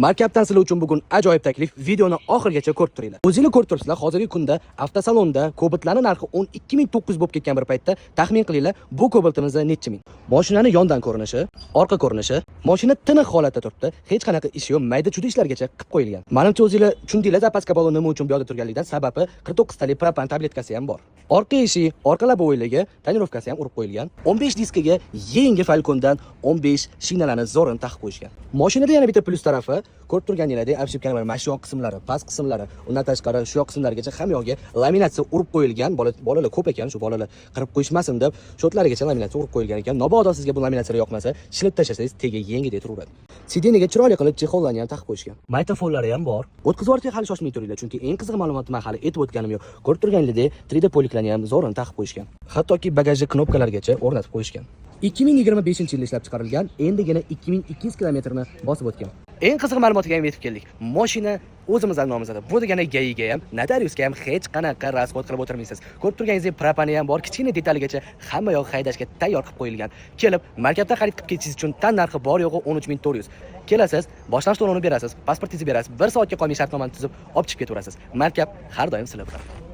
Markabdan sizlar uchun bugun ajoyib taklif. Videoni oxirigacha ko'rib turinglar. O'zingizlar ko'rib turibsizlar, hozirgi kunda avtosalonda Cobalt'larning narxi 12900 bo'lib ketgan bir paytda taxmin qilinglar, bu Cobalt'imiz necha ming. Mashinani yondan ko'rinishi, orqa ko'rinishi, mashina tiniq holatda turibdi. Hech qanaqa ishi yo'q, mayda-chuda ishlargacha qilib qo'yilgan. Menimcha o'zingizlar tushundinglar, zapaska balon nima uchun bu yerda turganligidan. Sababi 49 talik propan tabletkasi ham bor. Orqa eshik, orqa labovoyligi, tonirovkasi ham urib qo'yilgan. 15 diskaga yangi Falcondan 15 shinalarni zo'rin taqib qo'yishgan. Mashinada yana bitta plus tarafi, ko'rib turganingizdek, obshipkalar, mana shu yoq qismlari, past qismlari, undan tashqari shu yoq qismlarigacha ham yo'g'iga laminatsiya urib qo'yilgan. Bolalar ko'p ekan, shu bolalar qirib qo'yishmasin deb shotlarigacha laminatsiya urib qo'yilgan ekan. Mabodo sizga bu laminatsiya yoqmasa, shilib tashlasangiz tegi yengidek turaveradi. Sideniga chiroyli qilib chexollarni ham taqib qo'yishgan. Magnitofonlari ham bor. O'tkazib yuborishga hali shoshmay turinglar, chunki eng qiziq ma'lumotni men hali aytib o'tganim yo'q. Ko'rib turganingizdek, 3D poliklarni ham zo'rin taqib qo'yishgan. Hattoki bagajni knopkalargacha o'rnatib qo'yishgan. 2025-yilda ishlab chiqarilgan, endigina 2200 kilometrni bosib o'tgan. Eng qiziq ma'lumotga ham yetib keldik. Mashina o'zimizdan nomizada. Bu degani GAIga ham, notariusga ham hech qanaqa rasxod qilib o'tirmaysiz. Ko'rib turganingizdek, propani ham bor, kichkina detaligacha hamma yoq haydashga tayyor qilib qo'yilgan. Kelib, markabdan xarid qilib ketishingiz uchun tan narxi bor yo'g'i 13400. Kelasiz, boshlanish to'lovini berasiz, pasportingizni berasiz, 1 soatga qolmay shartnomani tuzib, olib chiqib ketaverasiz. Markab har doim sizlar bilan.